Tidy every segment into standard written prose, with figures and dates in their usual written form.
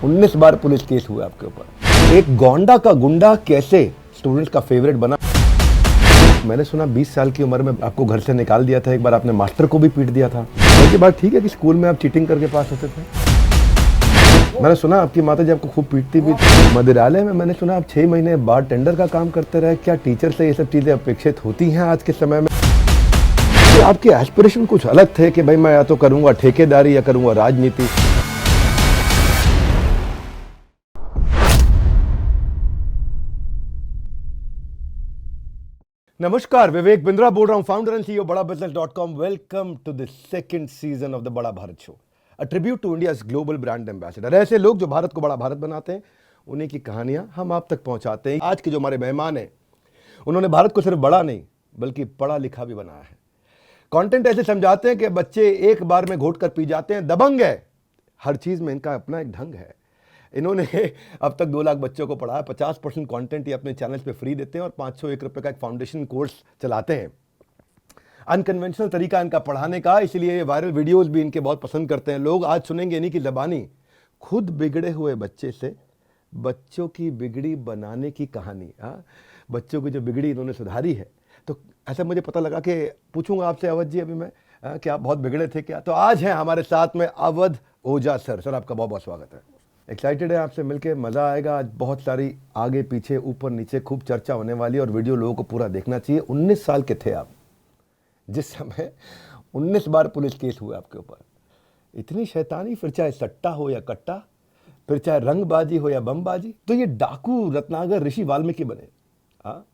19 बार police case हुआ आपके ऊपर। एक गोंडा का गुंडा कैसे स्टूडेंट्स का फेवरेट बना। मैंने सुना 20 साल की उम्र में आपको घर से निकाल दिया था, एक बार आपने मास्टर को भी पीट दिया था। ये बात ठीक है कि स्कूल में आप चीटिंग करके पास होते थे? मैंने सुना आपकी माता जी आपको खूब पीटती भी थी। मदिरालय में मैंने सुना आप 6 महीने बार टेंडर का काम करते रहे। क्या टीचर से ये सब चीजें अपेक्षित होती हैं आज के समय में? आपके एस्पिरेशन कुछ अलग थे कि भाई मैं या तो करूंगा ठेकेदारी या करूंगा राजनीति। नमस्कार, विवेक बिंद्रा बोल रहा हूं, फाउंडर एंड सीईओ बड़ाबिजनेस.com। Welcome to the second season of the Bada Bharat show, a tribute to India's global brand ambassador. ऐसे लोग जो भारत को बड़ा भारत बनाते हैं, उन्हीं की कहानियां हम आप तक पहुंचाते हैं। आज के जो हमारे मेहमान हैं, उन्होंने भारत को सिर्फ बड़ा नहीं बल्कि पढ़ा लिखा भी बनाया है। कंटेंट ऐसे समझाते हैं कि बच्चे एक बार में घोट कर पी जाते हैं। दबंग है, हर चीज में इनका अपना एक ढंग है। इन्होंने अब तक 2 लाख बच्चों को पढ़ाया। 50% कंटेंट ये अपने चैनल पे फ्री देते हैं और 501 रुपए का एक फाउंडेशन कोर्स चलाते हैं। अनकन्वेंशनल तरीका इनका पढ़ाने का, इसलिए वायरल वीडियोस भी इनके बहुत पसंद करते हैं लोग। आज सुनेंगे इन्हीं की ज़बानी खुद बिगड़े हुए बच्चे से बच्चों की बिगड़ी बनाने की कहानी। बच्चों की जो बिगड़ी इन्होंने सुधारी है। तो ऐसा मुझे पता लगा कि पूछूंगा आपसे अवध जी अभी मैं कि आप बहुत बिगड़े थे क्या। तो आज हैं हमारे साथ में अवध ओझा सर। सर आपका बहुत बहुत स्वागत है। एक्साइटेड है आपसे मिलके, मज़ा आएगा। आज बहुत सारी आगे पीछे ऊपर नीचे खूब चर्चा होने वाली है और वीडियो लोगों को पूरा देखना चाहिए। 19 साल के थे आप जिस समय 19 बार पुलिस केस हुआ आपके ऊपर। इतनी शैतानी, फिर चाहे सट्टा हो या कट्टा, फिर चाहे रंगबाजी हो या बमबाजी। तो ये डाकू रत्नाकर ऋषि वाल्मीकि बने। हाँ,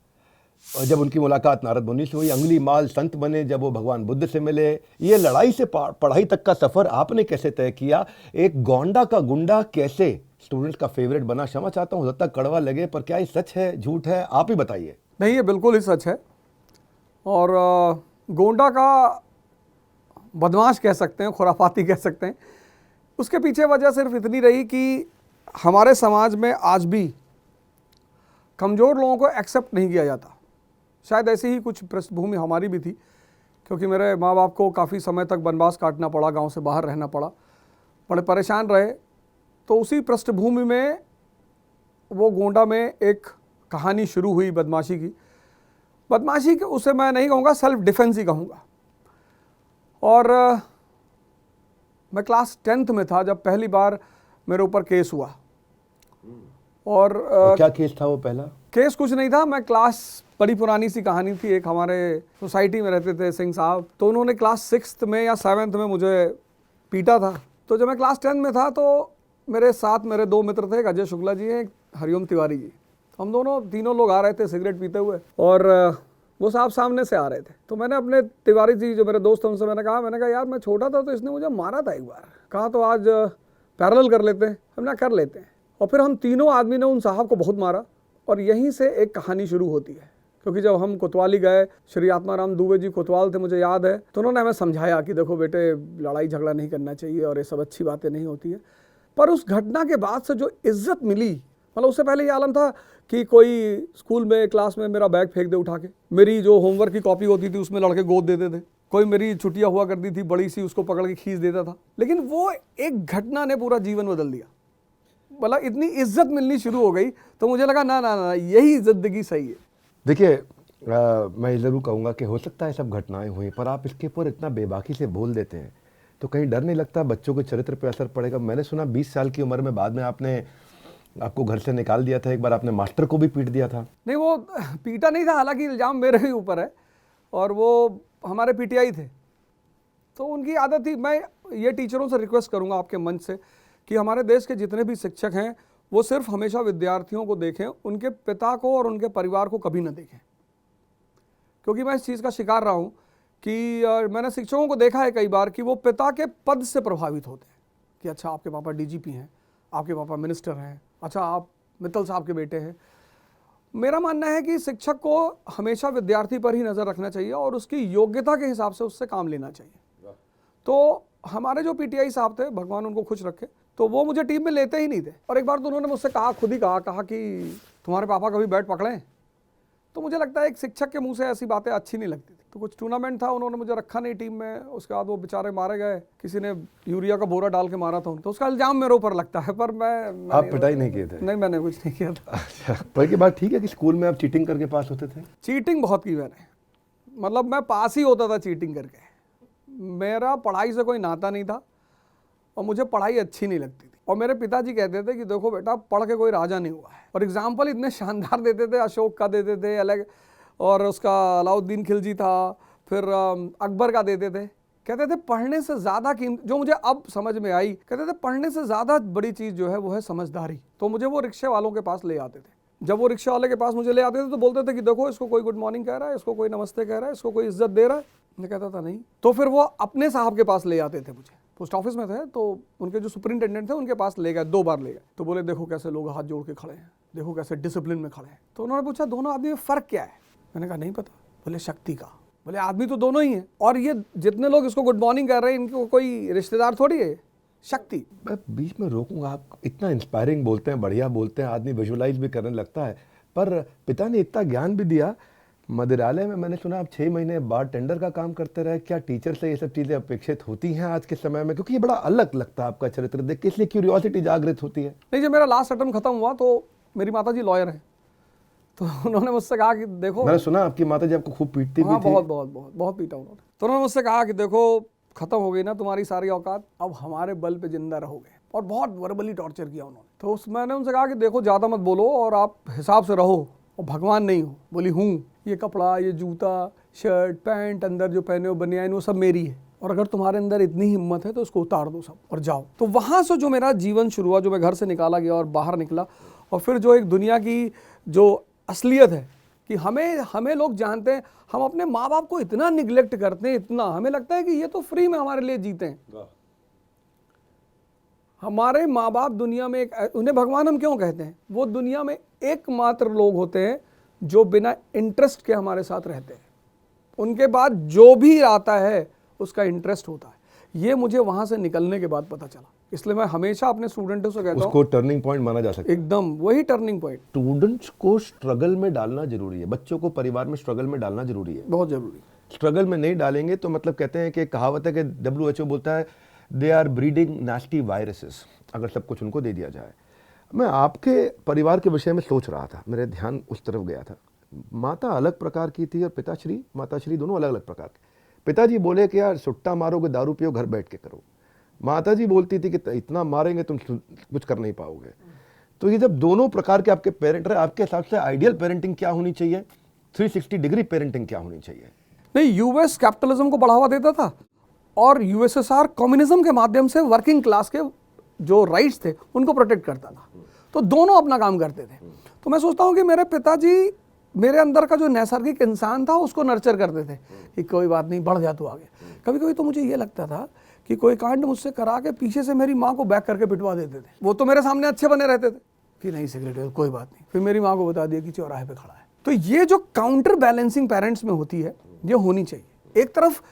और जब उनकी मुलाकात नारद मुनि से हुई, अंगुली माल संत बने जब वो भगवान बुद्ध से मिले। ये लड़ाई से पढ़ाई तक का सफर आपने कैसे तय किया? एक गोंडा का गुंडा कैसे स्टूडेंट्स का फेवरेट बना? क्षमा चाहता हूँ तक कड़वा लगे, पर क्या ये सच है झूठ है, आप ही बताइए। नहीं, ये बिल्कुल ही सच है। और गोंडा का बदमाश कह सकते हैं, खुराफाती कह सकते हैं। उसके पीछे वजह सिर्फ इतनी रही कि हमारे समाज में आज भी कमज़ोर लोगों को एक्सेप्ट नहीं किया जाता। शायद ऐसी ही कुछ पृष्ठभूमि हमारी भी थी, क्योंकि मेरे माँ बाप को काफ़ी समय तक वनवास काटना पड़ा, गांव से बाहर रहना पड़ा, बड़े परेशान रहे। तो उसी पृष्ठभूमि में वो गोंडा में एक कहानी शुरू हुई बदमाशी की। बदमाशी के उसे मैं नहीं कहूँगा, सेल्फ डिफेंस ही कहूँगा। और मैं क्लास 10th में था जब पहली बार मेरे ऊपर केस हुआ। और क्या केस था वो? पहला केस कुछ नहीं था। मैं क्लास, बड़ी पुरानी सी कहानी थी। एक हमारे सोसाइटी में रहते थे सिंह साहब, तो उन्होंने क्लास 6th में या 7th में मुझे पीटा था। तो जब मैं क्लास 10 में था तो मेरे साथ मेरे 2 मित्र थे, एक अजय शुक्ला जी हैं, एक हरिओम तिवारी जी। हम दोनों तीनों लोग आ रहे थे सिगरेट पीते हुए, और वो साहब सामने से आ रहे थे। तो मैंने अपने तिवारी जी जो मेरे दोस्त हैं उनसे मैंने कहा यार मैं छोटा था तो इसने मुझे मारा था एक बार। कहा तो आज पैरेलल कर लेते हैं। हमने कर लेते हैं। और फिर हम तीनों आदमी ने उन साहब को बहुत मारा, और यहीं से एक कहानी शुरू होती है। क्योंकि जब हम कोतवाली गए, श्री आत्माराम दुबे जी कोतवाल थे, मुझे याद है, तो उन्होंने हमें समझाया कि देखो बेटे, लड़ाई झगड़ा नहीं करना चाहिए और ये सब अच्छी बातें नहीं होती है। पर उस घटना के बाद से जो इज्जत मिली, मतलब उससे पहले ये आलम था कि कोई स्कूल में क्लास में मेरा बैग फेंक दे उठा के, मेरी जो होमवर्क की कॉपी होती थी उसमें लड़के गोद देते थे, कोई मेरी छुट्टियाँ हुआ करती थी बड़ी सी, उसको पकड़ के खींच देता था। लेकिन वो एक घटना ने पूरा जीवन बदल दिया। मतलब इतनी इज्जत मिलनी शुरू हो गई, तो मुझे लगा ना यही जिंदगी सही है। देखिए, मैं ज़रूर कहूँगा कि हो सकता है सब घटनाएं हुई, पर आप इसके ऊपर इतना बेबाकी से बोल देते हैं तो कहीं डर नहीं लगता बच्चों के चरित्र पर असर पड़ेगा? मैंने सुना 20 साल की उम्र में बाद में आपको घर से निकाल दिया था, एक बार आपने मास्टर को भी पीट दिया था। नहीं, वो पीटा नहीं था, हालांकि इल्ज़ाम मेरे ही ऊपर है, और वो हमारे पीटीआई थे, तो उनकी आदत थी। मैं ये टीचरों से रिक्वेस्ट करूँगा आपके मंच से कि हमारे देश के जितने भी शिक्षक हैं वो सिर्फ हमेशा विद्यार्थियों को देखें, उनके पिता को और उनके परिवार को कभी ना देखें। क्योंकि मैं इस चीज़ का शिकार रहा हूँ कि मैंने शिक्षकों को देखा है कई बार कि वो पिता के पद से प्रभावित होते हैं कि अच्छा आपके पापा डीजीपी हैं, आपके पापा मिनिस्टर हैं, अच्छा आप मित्तल साहब के बेटे हैं। मेरा मानना है कि शिक्षक को हमेशा विद्यार्थी पर ही नज़र रखना चाहिए और उसकी योग्यता के हिसाब से उससे काम लेना चाहिए। तो हमारे जो पीटीआई साहब थे, भगवान उनको खुश रखे, तो वो मुझे टीम में लेते ही नहीं थे। और एक बार तो उन्होंने मुझसे खुद ही कहा कि तुम्हारे पापा कभी बैट पकड़ें? तो मुझे लगता है एक शिक्षक के मुंह से ऐसी बातें अच्छी नहीं लगती थी। तो कुछ टूर्नामेंट था, उन्होंने मुझे रखा नहीं टीम में, उसके बाद वो बेचारे मारे गए, किसी ने यूरिया का बोरा डाल के मारा था उनको, तो उसका इल्जाम मेरे ऊपर लगता है। पर आप पिटाई नहीं किए थे? नहीं, मैंने कुछ नहीं किया था। अच्छा, पर की बात ठीक है कि स्कूल में आप चीटिंग करके पास होते थे? चीटिंग बहुत की मैंने, मतलब मैं पास ही होता था चीटिंग करके। मेरा पढ़ाई से कोई नाता नहीं था और मुझे पढ़ाई अच्छी नहीं लगती थी। और मेरे पिताजी कहते थे कि देखो बेटा, पढ़ के कोई राजा नहीं हुआ है। और एग्जाम्पल इतने शानदार देते थे, अशोक का देते थे अलग, और उसका अलाउद्दीन खिलजी था, फिर अकबर का देते थे। कहते थे पढ़ने से ज़्यादा जो मुझे अब समझ में आई, कहते थे पढ़ने से ज़्यादा बड़ी चीज़ जो है वो है समझदारी। तो मुझे वो रिक्शे वालों के पास ले आते थे। जब वो रिक्शा वाले के पास मुझे ले आते थे तो बोलते थे कि देखो, इसको कोई गुड मॉर्निंग कह रहा है, इसको कोई नमस्ते कह रहा है, इसको कोई इज्जत दे रहा है। मैं कहता था नहीं। तो फिर वो अपने साहब के पास ले आते थे, मुझे पोस्ट ऑफिस में थे, तो उनके जो सुपरिंटेंडेंट थे उनके पास ले गए, 2 बार ले गए। तो बोले देखो कैसे लोग हाथ जोड़ के खड़े हैं, देखो कैसे डिसिप्लिन में खड़े हैं। तो उन्होंने पूछा दोनों आदमी में फ़र्क क्या है? मैंने कहा नहीं पता। बोले शक्ति का। बोले आदमी तो दोनों ही है, और ये जितने लोग इसको गुड मॉर्निंग कर रहे हैं इनको कोई रिश्तेदार थोड़ी है, शक्ति। मैं बीच में रोकूंगा, आप इतना इंस्पायरिंग बोलते हैं, बढ़िया बोलते हैं, आदमी विजुअलाइज भी करने लगता है। पर पिता ने इतना ज्ञान भी दिया। मदिरालय में मैंने सुना आप 6 महीने बार टेंडर का काम करते रहे। क्या टीचर से ये सब चीज़ें अपेक्षित होती हैं आज के समय में? क्योंकि ये बड़ा अलग लगता है आपका चरित्र देख के, इसलिए क्यूरियोसिटी जागृत होती है। नहीं, जब मेरा लास्ट अटेम्प्ट खत्म हुआ तो मेरी माताजी लॉयर हैं, तो उन्होंने मुझसे कहा कि देखो, मैंने सुना आपकी माताजी आपको खूब पीटती भी हाँ, थी। बहुत पीटा उन्होंने। तो उन्होंने मुझसे कहा कि देखो, खत्म हो गई ना तुम्हारी सारी औकात, अब हमारे बल पे जिंदा रहोगे। और बहुत वर्बली टॉर्चर किया उन्होंने। तो मैंने उनसे कहा कि देखो, ज़्यादा मत बोलो और आप हिसाब से रहो, और भगवान नहीं हो। बोली हूँ, ये कपड़ा, ये जूता, शर्ट, पैंट, अंदर जो पहने हो बनियान, वो सब मेरी है, और अगर तुम्हारे अंदर इतनी हिम्मत है तो इसको उतार दो सब और जाओ। तो वहाँ से जो मेरा जीवन शुरू हुआ, जो मैं घर से निकाला गया और बाहर निकला, और फिर जो एक दुनिया की जो असलियत है कि हमें लोग जानते हैं, हम अपने माँ बाप को इतना निगलेक्ट करते हैं, इतना हमें लगता है कि ये तो फ्री में हमारे लिए जीते हैं। हमारे माँ बाप दुनिया में उन्हें भगवान हम क्यों कहते हैं? वो दुनिया में एकमात्र लोग होते हैं जो बिना इंटरेस्ट के हमारे साथ रहते हैं। उनके बाद जो भी आता है उसका इंटरेस्ट होता है। ये मुझे वहाँ से निकलने के बाद पता चला। इसलिए मैं हमेशा अपने स्टूडेंटों से कहता हूँ, उसको टर्निंग पॉइंट माना जा सकता है। एकदम वही टर्निंग पॉइंट। स्टूडेंट्स को स्ट्रगल में डालना जरूरी है, बच्चों को परिवार में स्ट्रगल में डालना जरूरी है, बहुत जरूरी। स्ट्रगल में नहीं डालेंगे तो मतलब कहते हैं कि कहावत है कि WHO बोलता है they are breeding nasty viruses, अगर सब कुछ उनको दे दिया जाए। मैं आपके परिवार के विषय में सोच रहा था, मेरे ध्यान उस तरफ गया था। माता अलग प्रकार की थी और पिताश्री माताश्री दोनों अलग अलग प्रकार के। पिताजी बोले कि यार सुट्टा मारोगे, दारू पियो, घर बैठ के करो। माताजी बोलती थी कि इतना मारेंगे तुम कुछ कर नहीं पाओगे। तो ये जब दोनों प्रकार के आपके पेरेंट रहे, आपके हिसाब से आइडियल पेरेंटिंग क्या होनी चाहिए? 360 डिग्री पेरेंटिंग क्या होनी चाहिए? नहीं, यूएस कैपिटलिज्म को बढ़ावा देता था और यूएसएसआर कम्युनिज्म के माध्यम से वर्किंग क्लास के जो राइट्स थे उनको प्रोटेक्ट करता था। तो दोनों अपना काम करते थे। तो मैं सोचता हूँ कि मेरे पिताजी मेरे अंदर का जो नैसर्गिक इंसान था उसको नर्चर करते थे कि कोई बात नहीं, बढ़ जा तू आगे। कभी कभी तो मुझे ये लगता था कि कोई कांड मुझसे करा के पीछे से मेरी माँ को बैक करके पिटवा देते थे। वो तो मेरे सामने अच्छे बने रहते थे कि नहीं सिगरेट, कोई बात नहीं, फिर मेरी माँ को बता दिया कि चौराहे पे खड़ा है। तो ये जो काउंटर बैलेंसिंग पेरेंट्स में होती है, ये होनी चाहिए। एक तरफ